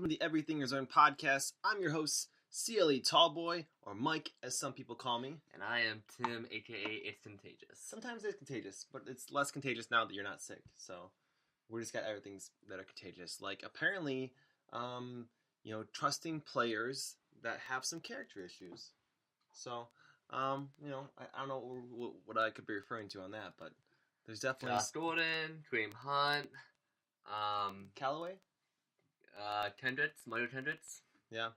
welcome to the Everything Is Earned podcast. I'm your host, CLE Tallboy, or Mike, as some people call me. And I am Tim, aka It's Contagious. Sometimes it's contagious, but it's less contagious now that you're not sick. So we just got everythings that are contagious. Like apparently, trusting players that have some character issues. So, I don't know what I could be referring to on that, but there's definitely Josh Gordon, Kareem Hunt, Callaway. Mario Tendrits. Yeah.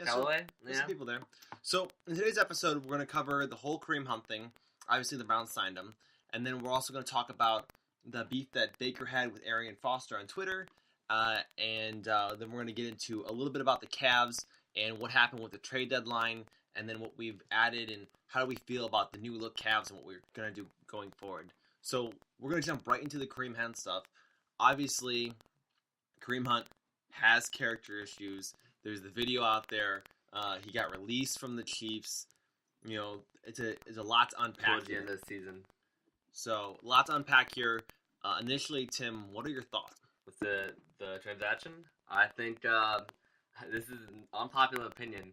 Callaway. There's some people there. So in today's episode, we're going to cover the whole Kareem Hunt thing. Obviously, the Browns signed him, and then we're also going to talk about the beef that Baker had with Arian Fos on Twitter, and then we're going to get into a little bit about the Cavs and what happened with the trade deadline, and then what we've added and how do we feel about the new look Cavs and what we're going to do going forward. So we're going to jump right into the Kareem Hunt stuff. Obviously, Kareem Hunt has character issues. There's the video out there. He got released from the Chiefs. You know, it's a lot to unpack towards the end of the season. So, a lot to unpack here. Initially, Tim, what are your thoughts? With the transaction, I think this is an unpopular opinion,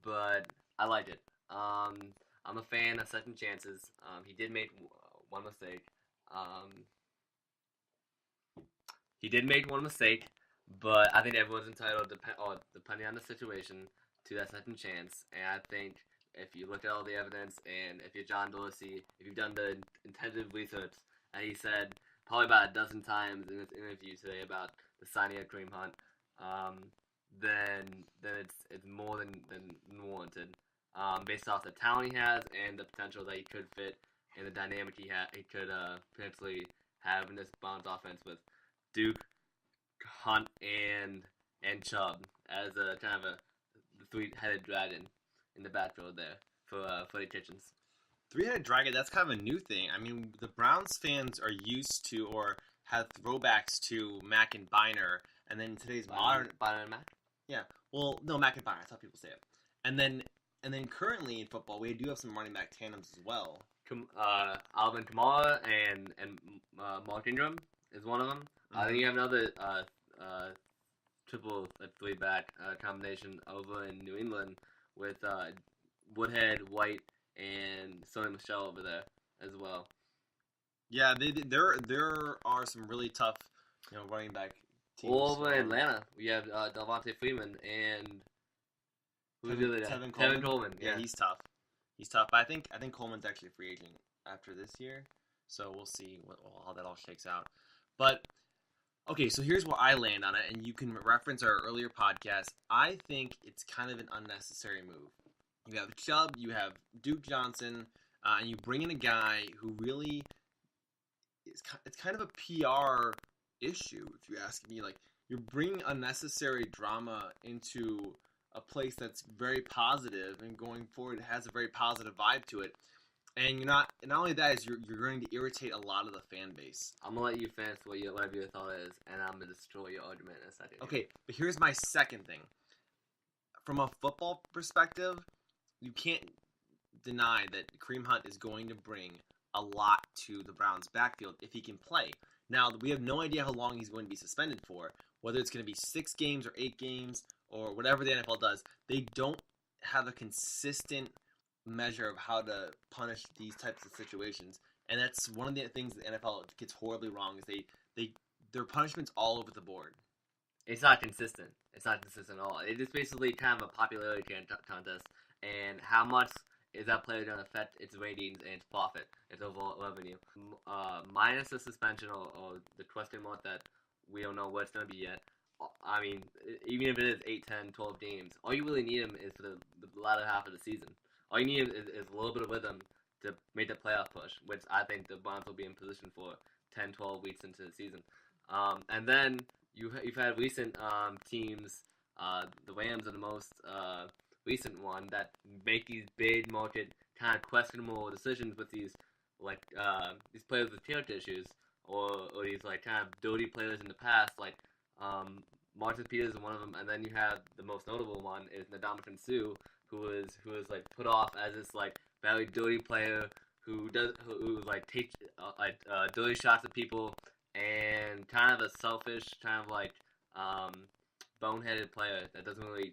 but I like it. I'm a fan of second chances. He did make one mistake. But I think everyone's entitled, depending on the situation, to that second chance. And I think if you look at all the evidence, and if you're John Dorsey, if you've done the intensive research, and he said probably about a dozen times in his interview today about the signing of Kareem Hunt, then it's more than warranted, based off the talent he has and the potential that he could fit and the dynamic he could potentially have in this Browns offense with Duke, Hunt, and Chubb as a kind of a three-headed dragon in the backfield there for the Kitchens. Three-headed dragon, that's kind of a new thing. I mean, the Browns fans are used to or have throwbacks to Mack and Biner, and then today's modern... Biner and Mack? Yeah. Well, no, Mack and Biner. That's how people say it. And then currently in football, we do have some running back tandems as well. Alvin Kamara and Mark Ingram is one of them. Mm-hmm. I think you have another triple three-back combination over in New England with Woodhead, White, and Sonny Michel over there as well. Yeah, there are some really tough, running back teams. All over Atlanta, we have Devontae Freeman and Tevin Coleman. Yeah, he's tough. But I think Coleman's actually a free agent after this year, so we'll see how that all shakes out. But okay, so here's where I land on it, and you can reference our earlier podcast. I think it's kind of an unnecessary move. You have Chubb, you have Duke Johnson, and you bring in a guy who really it's kind of a PR issue, if you ask me. Like, you're bringing unnecessary drama into a place that's very positive, and going forward, it has a very positive vibe to it. And not only that, is you're going to irritate a lot of the fan base. I'm going to let you finish whatever your thought is, and I'm going to destroy your argument in a second. Okay, but here's my second thing. From a football perspective, you can't deny that Kareem Hunt is going to bring a lot to the Browns' backfield if he can play. Now, we have no idea how long he's going to be suspended for, whether it's going to be 6 games or 8 games or whatever the NFL does. They don't have a consistent measure of how to punish these types of situations, and that's one of the things the NFL gets horribly wrong. Is their punishments all over the board. It's not consistent. It's not consistent at all. It is basically kind of a popularity contest, and how much is that player going to affect its ratings and its profit, its overall revenue. Minus the suspension or the question mark that we don't know what it's going to be yet. I mean, even if it is 8, 10, 12 games, all you really need him is for the latter half of the season. All you need is a little bit of rhythm to make the playoff push, which I think the Browns will be in position for 10, 12 weeks into the season. And then you've had recent teams, the Rams are the most recent one, that make these big market kind of questionable decisions with these players with character issues, or these like kind of dirty players in the past, like Marcus Peters is one of them, and then you have the most notable one is Ndamukong Suh, who is like put off as this like very dirty player who takes dirty shots at people, and kind of a selfish, kind of like boneheaded player that doesn't really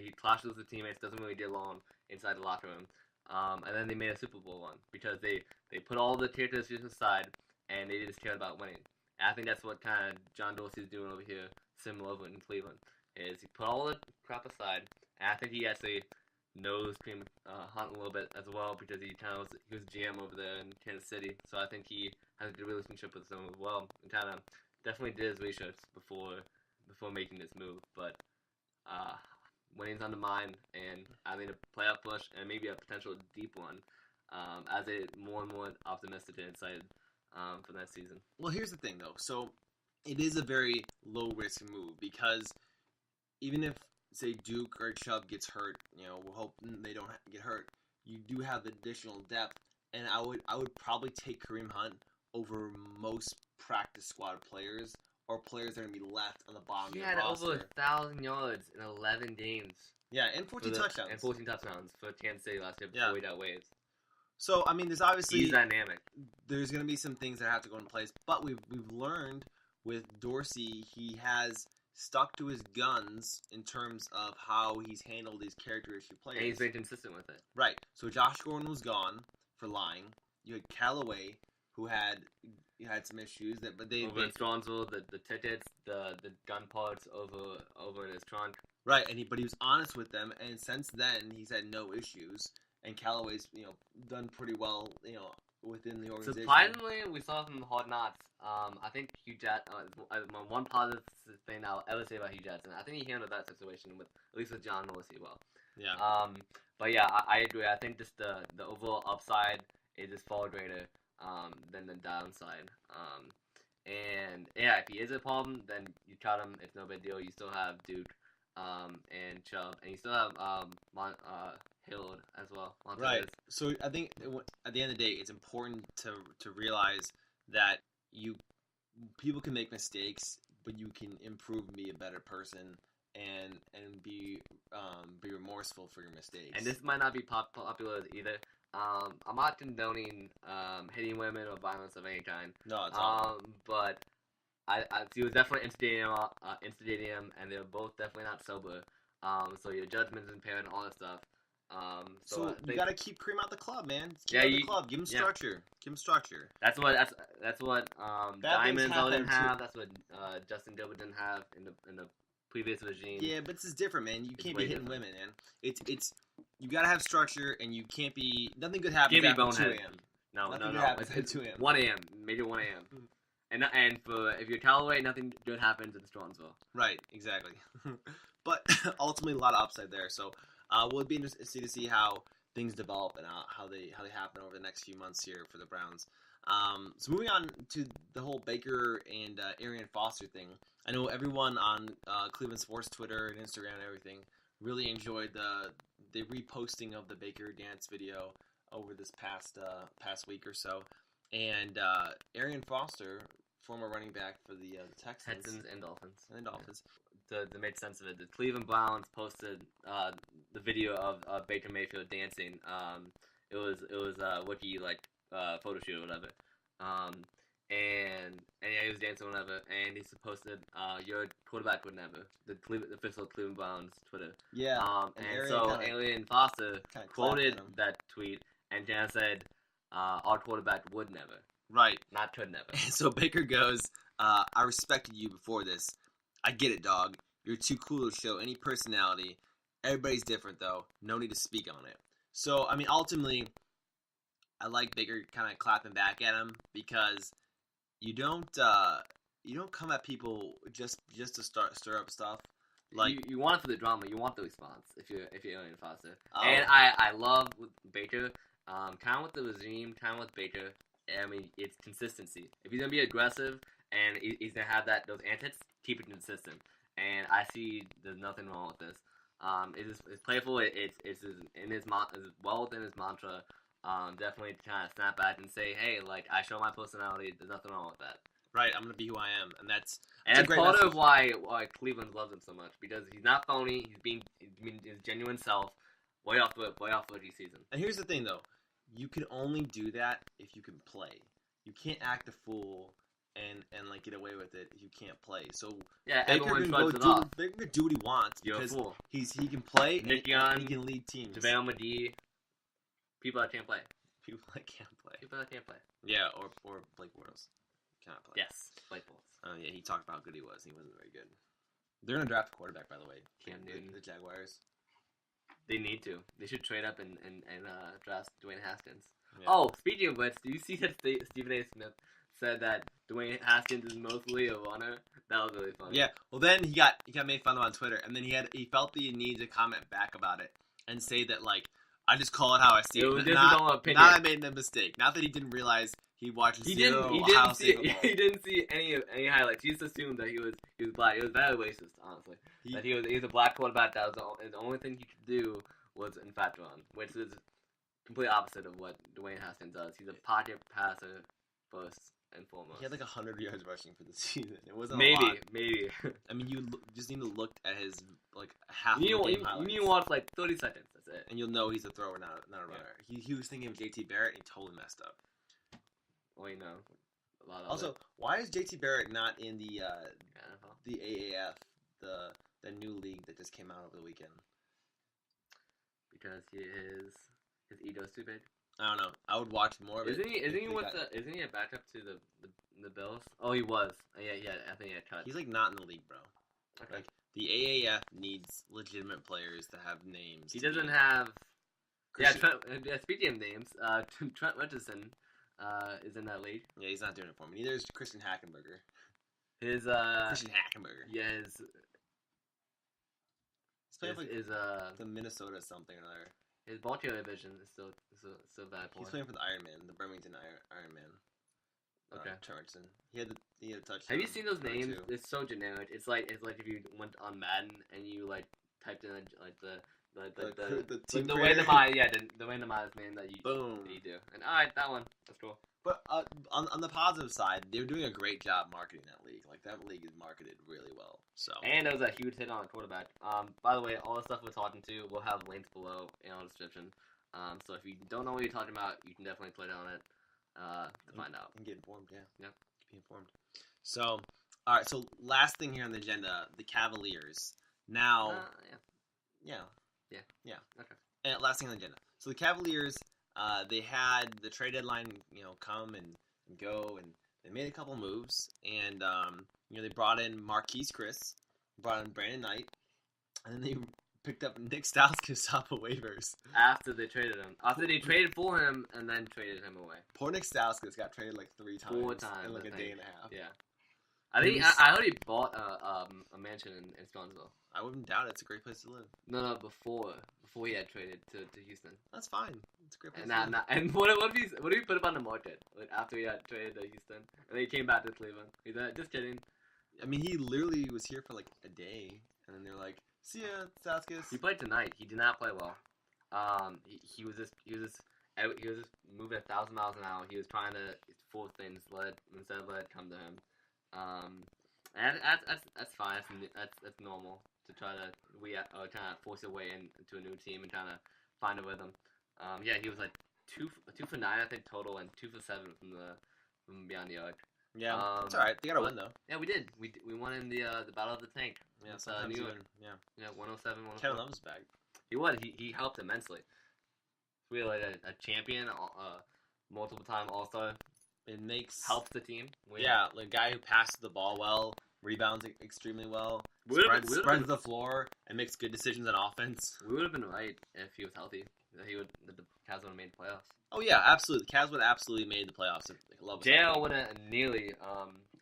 he clashes with the teammates, doesn't really get along inside the locker room. And then they made a Super Bowl run because they put all the characteristics aside and they just cared about winning. And I think that's what kind of John Dorsey's doing over here, similar over in Cleveland, is he put all the crap aside, and I think he actually knows Kareem Hunt a little bit as well because he was GM over there in Kansas City, so I think he has a good relationship with them as well, and kind of definitely did his research before making this move. But winning's on the mind, and I think a playoff push and maybe a potential deep one, as a more and more optimistic and excited for that season. Well, here's the thing, though. So it is a very low-risk move because even if, say, Duke or Chubb gets hurt, we're hoping they don't get hurt, you do have additional depth, and I would probably take Kareem Hunt over most practice squad players or players that are going to be left on the bottom of the roster. He had over 1,000 yards in 11 games. Yeah, and 14 touchdowns. And 14 touchdowns for Kansas City last year before he got waived. So, I mean, there's obviously... He's dynamic. There's going to be some things that have to go in place, but we've learned with Dorsey, he has stuck to his guns in terms of how he's handled these character issue players. And he's been consistent with it. Right. So Josh Gordon was gone for lying. You had Callaway, who had some issues but they over in Strongsville, the tickets, the gun parts over in his trunk. Right, but he was honest with them, and since then he's had no issues. And Callaway's done pretty well within the organization. Surprisingly, we saw from the Hard Knocks. I think Hugh Jackson. One positive thing I'll ever say about Hugh Jackson, I think he handled that situation at least with John Dorsey well. Yeah. But yeah, I agree. I think just the overall upside is just far greater than the downside. And yeah, if he is a problem, then you cut him. It's no big deal. You still have Duke, and Chubb, and you still have Hillard as well. Right. So I think at the end of the day, it's important to realize that people can make mistakes, but you can improve and be a better person and be remorseful for your mistakes. And this might not be popular either. I'm not condoning hitting women or violence of any kind. No, it's all. But he was definitely instigating him, and they were both definitely not sober. So your judgment's impaired and all that stuff. So you gotta keep Kareem out the club, man. The club. Give him structure. Yeah. Give him structure. That's what Diamonds didn't have. That's what Justin Gilbert didn't have in the previous regime. Yeah, but this is different, man. You can't be hitting women, man. It's you gotta have structure, and you can't be. Nothing good happens after 2 a.m. No. Happens at 2 a.m. 1 a.m. Maybe 1 a.m. And if you're Callaway, nothing good happens in Strongsville. Right, exactly. But ultimately, a lot of upside there. So we'll be interested to see how things develop and how they happen over the next few months here for the Browns. So moving on to the whole Baker and Arian Foster thing. I know everyone on Cleveland Sports Twitter and Instagram and everything really enjoyed the reposting of the Baker dance video over this past week or so. And Arian Foster, former running back for the Texans and Dolphins. To make sense of it, the Cleveland Browns posted the video of Baker Mayfield dancing. It was a rookie photo shoot or whatever. And yeah, he was dancing whatever, and he posted your quarterback would never. The official Cleveland Browns Twitter. Yeah. And so Arian Foster quoted that tweet and Jan said, "Our quarterback would never." Right. Not could never. So Baker goes, "I respected you before this. I get it, dog. You're too cool to show any personality. Everybody's different, though. No need to speak on it." So, I mean, ultimately, I like Baker kind of clapping back at him because you don't come at people just to stir up stuff. Like you want it for the drama. You want the response if you're Arian Foster. And I love with Baker, kind of with the regime, kind of with Baker. I mean, it's consistency. If he's gonna be aggressive and he's gonna have those antics, keep it consistent. And I see there's nothing wrong with this. It's playful. It's well within his mantra. Definitely kind of snap back and say, hey, I show my personality. There's nothing wrong with that. Right, I'm gonna be who I am, and that's part of why Cleveland loves him so much, because he's not phony. He's being his genuine self. Way off rookie season. And here's the thing, though. You can only do that if you can play. You can't act a fool and like get away with it if you can't play. So Yeah, Baker everyone can shrugs it off. Baker can do what he wants You're a because fool. he can play Nick and Young, he can lead teams. JaVale McGee, people that can't play. People that can't play. People that can't play. Yeah, or Blake Bortles cannot play. Yes, Blake Bortles. Oh yeah, he talked about how good he was. He wasn't very good. They're gonna draft a quarterback, by the way. Cam Newton. The Jaguars. They need to. They should trade up and draft Dwayne Haskins. Yeah. Oh, speaking of which, do you see that Stephen A. Smith said that Dwayne Haskins is mostly a runner? That was really funny. Yeah. Well, then he got made fun of on Twitter, and then he felt the need to comment back about it and say that like I just call it how I see it. This is Not all opinion. I made a mistake. Not that he didn't realize he watched zero Ohio State football. He didn't see any highlights. He just assumed that he was black. It was very racist, honestly. That he was a black quarterback. That was the only thing he could do was in fact run, which is complete opposite of what Dwayne Haskins does. He's a pocket passer first and foremost. He had like 100 yards rushing for the season. It wasn't maybe, a lot. maybe. I mean, you just need to look at his like half. You of the game need highlights, to watch like 30 seconds. That's it. and you'll know he's a thrower, not a runner. He was thinking of JT Barrett, and he totally messed up. Well, you know, a lot of Also, why is JT Barrett not in the NFL. the AAF, the new league that just came out over the weekend? Because his ego's too big. I don't know. I would watch more of it. Isn't he a backup to the Bills? Oh, he was. Yeah. I think he had cut. He's like not in the league, bro. Okay. Like the AAF needs legitimate players to have names. He to doesn't be- have. Christian- Speaking of names, Trent Richardson is in that league. Yeah, he's not doing it for me. Neither is Christian Hackenberger. His Christian Hackenberger. yeah, He's playing for, like his the Minnesota something or other. his Baltimore division is still bad for He's him. playing for the Iron Man, the Birmingham Iron Man. Okay. Trent Richardson. He had a touchdown. Have you seen those or names? two. It's so generic. It's like if you went on Madden and you like typed in like the team the creator. randomized name that you Boom. do. And alright, that one. That's cool. But on the positive side, they're doing a great job marketing that league. Like that league is marketed really well. So And there was a huge hit on a quarterback. By the way, all the stuff we're talking to, we'll have links below in our description. So if you don't know what you're talking about, you can definitely click on it to find out. and get informed. Yeah. Yep. Be informed. So all right. So last thing here on the agenda, the Cavaliers. Now, Yeah. yeah. Okay. And last thing on the agenda. So the Cavaliers, they had the trade deadline, come and go, and they made a couple moves, and they brought in Marquise Chris, brought in Brandon Knight, and then they picked up Nik Stauskas off of waivers. After they traded him. After they traded for him and then traded him away. Poor Nik Stauskas got traded like 3 times. 4 times, in like I a think. day and a half. Yeah. I think I already bought a mansion in Scottsdale. I wouldn't doubt it. It's a great place to live. No, before he had traded to Houston. That's fine. It's a great place And to live. and what if he put him on the market after he had traded to Houston and then he came back to Cleveland? He's like, just kidding. I mean, he literally was here for like a day, and then they're like, "See ya, Stauskas." He played tonight. He did not play well. He was just moving 1,000 miles an hour. He was trying to force things instead of let it come to him. And that's fine. That's normal to try to kind of force your way into a new team and trying to find a rhythm. Yeah, he was like 2 for 9 I think total and 2 for 7 from beyond the arc. Yeah, it's all right. They got to win though. Yeah, we did. We won in the Battle of the Tank. Yeah, with, sometimes New you York. win. Yeah. Yeah, 107, 104. Kevin Love is back. He was. He helped immensely. Really like a champion, multiple time All-Star. It makes Helps the team win. Yeah, like a guy who passes the ball well, rebounds extremely well, Would've spreads been- the floor, and makes good decisions on offense. We would have been right if he was healthy. That the Cavs would have made the playoffs. Oh yeah, absolutely. The Cavs would have absolutely made the playoffs if Love was JR healthy. would have nearly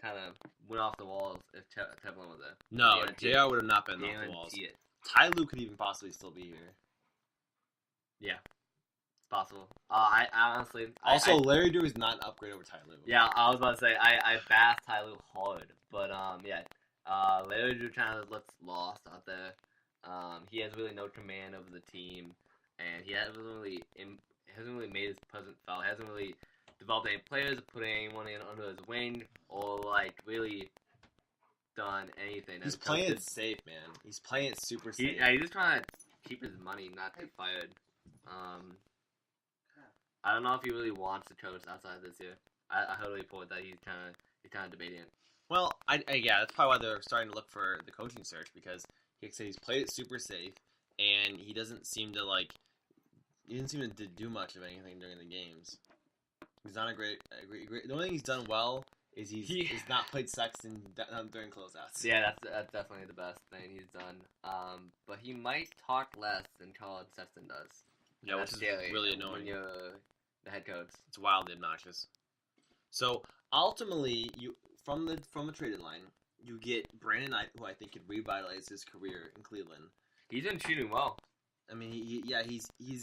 kind of went off the walls if Teflon was there. No, Guarantee JR would have not been off the Guarantee walls. it. Ty Lue could even possibly still be here. Yeah, it's possible. I honestly Also, I, Larry Drew is not an upgrade over Ty Lue. yeah, I was about to say I bashed Ty Lue hard, but Larry Drew kind of looks lost out there. He has really no command over the team, and he hasn't really made his presence felt. He hasn't really developed any players, put anyone in under his wing, or like really done anything. He's playing it safe, man. He's playing it super safe. He's just trying to keep his money, not get fired. I don't know if he really wants to coach outside this year. I heard a report that he's kind of You're kind of debating it. Well, yeah, that's probably why they're starting to look for the coaching search, because he said he's played it super safe, and he doesn't seem to do much of anything during the games. He's not a great. The only thing he's done well is he's not played Sexton during closeouts. Yeah, that's definitely the best thing he's done. But he might talk less than Colin Sexton does. Yeah, which is really annoying. When you're the head coach. It's wildly obnoxious. So ultimately, from the trade deadline, you get Brandon Knight, who I think could revitalize his career in Cleveland. He's been shooting well. I mean, he's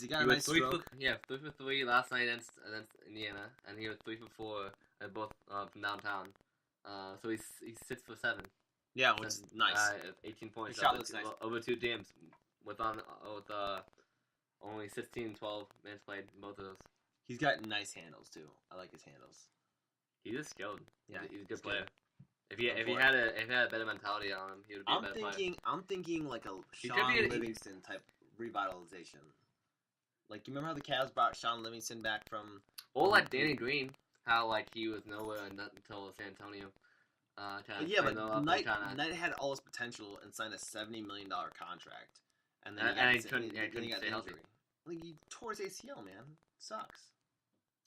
got a nice stroke. 3 for 3 last night against Indiana, and he was 3 for 4 at both from downtown. So he's 6 for 7. Yeah, which is nice. 18 points. His shot looks nice. Over 2 games with only 16, 12 minutes played in both of those. He's got nice handles too. I like his handles. He's just skilled. Yeah, he's a good player. If he had a better mentality on him, he would be a better player. I'm thinking like a Sean Livingston type revitalization. Like, you remember how the Cavs brought Sean Livingston back from... Or like Danny Green, how like he was nowhere until San Antonio. But Knight had all his potential and signed a $70 million contract. And then he got an injury. Like, he tore his ACL, man. Sucks.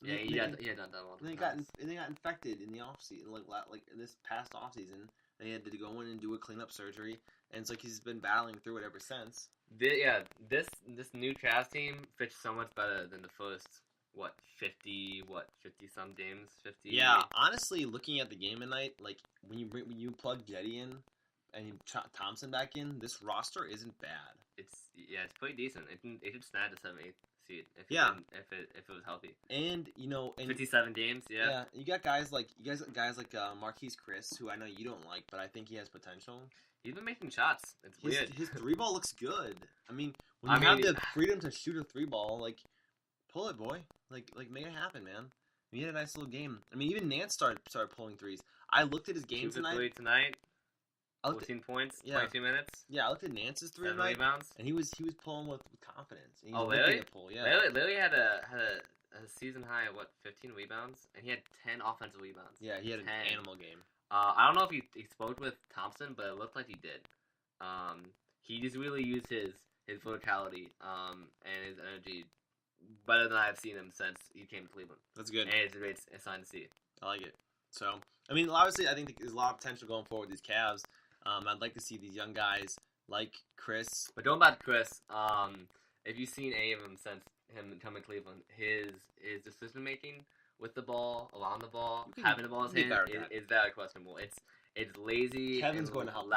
Yeah, he had done that one. And they got infected in the offseason, like in this past offseason. They had to go in and do a cleanup surgery, and it's like he's been battling through it ever since. This new Cavs team fits so much better than the first 50 some games. 50. Yeah, honestly, looking at the game tonight, like when you plug Jetty in and you Thompson back in, this roster isn't bad. It's pretty decent. It should snag the 7th seed if it was healthy. And 57 games. Yeah. You got guys like Marquise Chris, who I know you don't like, but I think he has potential. He's been making shots. It's weird. His 3-ball looks good. I mean, when you have the freedom to shoot a 3-ball, like, pull it, boy. Like make it happen, man. He had a nice little game. I mean, even Nance started pulling threes. I looked at his game tonight. 14 points, 22 minutes. Yeah, I looked at Nance's 3 tonight, and he was pulling with confidence. He was looking to pull, yeah. Lily had a season high of 15 rebounds, and he had 10 offensive rebounds. Yeah, he had an animal game. I don't know if he spoke with Thompson, but it looked like he did. He just really used his verticality and his energy better than I've seen him since he came to Cleveland. That's good. And it's a great sign to see. I like it. So, I mean, obviously, I think there's a lot of potential going forward with these Cavs. I'd like to see these young guys like Chris. But don't about Chris. If you've seen any of him since him coming to Cleveland, his decision making with the ball, around the ball, having the ball in his hand is very questionable. It's lazy. Kevin's going to help.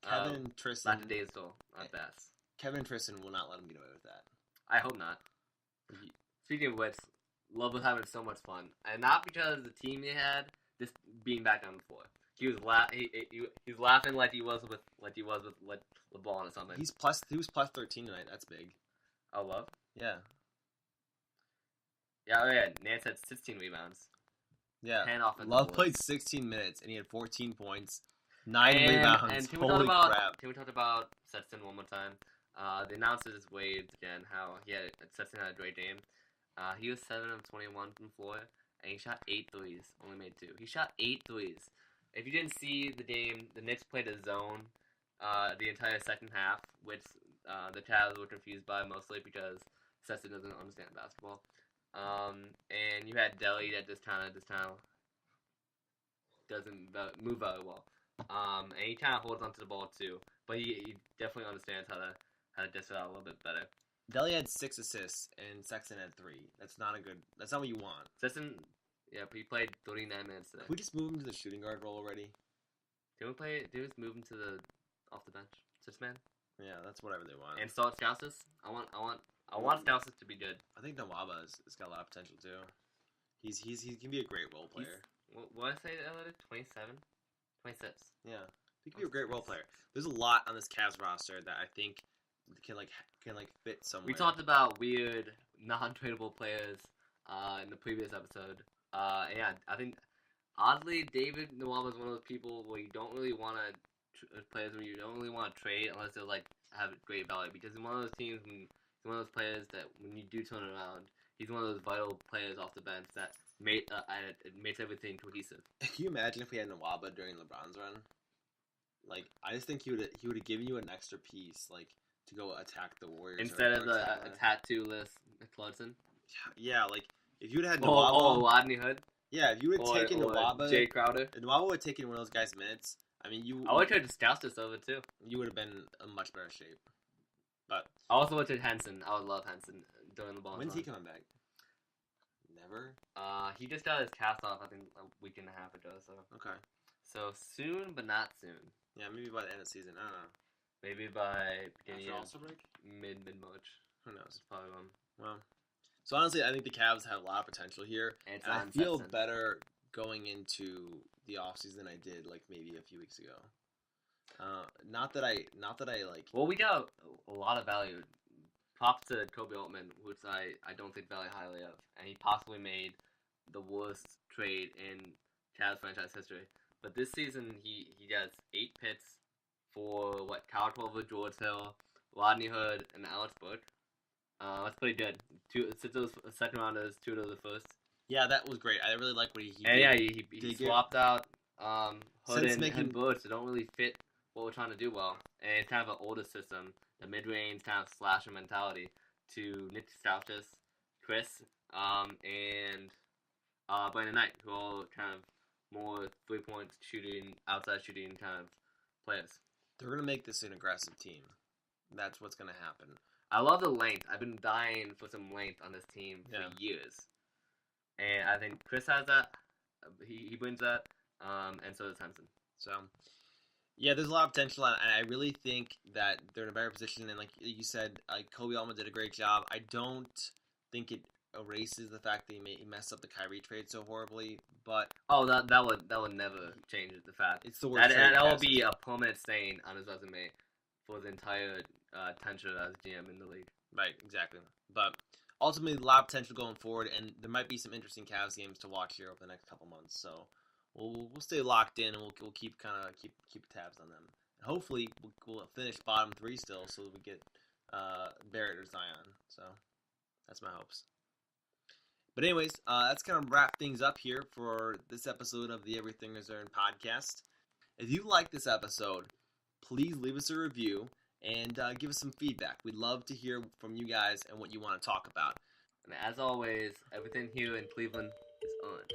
Kevin Tristan. Lackadaisical at best. Kevin Tristan will not let him get away with that. I hope not. Speaking of which, Love was having so much fun, and not because of the team he had, just being back on the floor. He was laughing like he was with LeBron or something. He was plus 13 tonight. That's big. Oh, Love? Yeah. Yeah. Nance had 16 rebounds. Yeah. 10 offensive Love boards. played 16 minutes and he had 14 points, 9 rebounds. And holy crap! Can we talk about Sexton one more time? The announcers waved again how Sexton had a great game. He was 7 of 21 from the floor, and he shot 8 threes. Only made 2. He shot 8 threes. If you didn't see the game, the Knicks played a zone the entire second half, which the Cavs were confused by mostly because Sexton doesn't understand basketball. And you had Delly that just kind of doesn't move very well. And he kind of holds onto the ball too, but he definitely understands how to dish it out a little bit better. Delly had 6 assists and Sexton had 3. That's not what you want. Sexton, but he played 39 minutes today. Can we just move him to the shooting guard role already? Did we just move him to the off the bench? 6-man? Yeah, that's whatever they want. And start Stauskas? I want Stauskas to be good. I think Nawaba has got a lot of potential too. He can be a great role player. What did I say earlier? 27? 26. Yeah. He can be a great role player. There's a lot on this Cavs roster that I think can fit somewhere. We talked about weird non-tradable players in the previous episode. I think oddly David Nawaba is one of those people where you don't really want to players where you don't really want to trade unless they have great value, because in one of those teams, he's one of those players that when you do turn it around, He's one of those vital players off the bench that it makes everything cohesive. Can you imagine if we had Nwaba during LeBron's run? Like, I just think he would have given you an extra piece, like, to go attack the Warriors instead of a tattoo-less Cludson. Yeah, like if you would have had Nwaba, Rodney Hood. Yeah, if you would have taken Nwaba, Jay Crowder. Nwaba would have taken one of those guys' minutes. I mean, I would have tried to Stauskas over too. You would have been in much better shape. But I also would have Henson. I would love Henson during the ball. When's he coming back? Never. He just got his cast off, I think, a week and a half ago. So okay. So soon, but not soon. Yeah, maybe by the end of the season. I don't know. Maybe by beginning of break? mid March. Who knows? Probably one. Well, so honestly, I think the Cavs have a lot of potential here, and I feel better going into the offseason than I did like maybe a few weeks ago. Not that I like. Well, we got a lot of value. Props to Kobe Altman, which I don't think very highly of, and he possibly made the worst trade in Cavs franchise history. But this season, he has 8 picks for Kyle Korver, George Hill, Rodney Hood, and Alex Burke. That's pretty good. 6 of those second rounders, 2 of those first. Yeah, that was great. I really like what he did. And yeah, he swapped out Hood and Burke. They don't really fit what we're trying to do well. And it's kind of an older system, the mid-range kind of slasher mentality, to Nik Stauskas, Chris, and Brandon Knight, who are all kind of more 3-point shooting, outside shooting kind of players. They're going to make this an aggressive team. That's what's going to happen. I love the length. I've been dying for some length on this team for years. And I think Chris has that. He brings that. And so does Henson. So, yeah, there's a lot of potential. And I really think that they're in a better position. And like you said, Kobe Altman did a great job. I don't think it erases the fact that he messed up the Kyrie trade so horribly. But that would never change the fact. It's the worst. That will be a permanent stain on his resume for the entire tenure as GM in the league. Right, exactly. But ultimately, a lot of potential going forward, and there might be some interesting Cavs games to watch here over the next couple months. So we'll stay locked in, and we'll keep tabs on them. And hopefully, we'll finish bottom 3 still, so we get Barrett or Zion. So that's my hopes. But anyways, that's kind of wrap things up here for this episode of the Everything Is Earned podcast. If you like this episode, please leave us a review and give us some feedback. We'd love to hear from you guys and what you want to talk about. And as always, everything here in Cleveland is earned.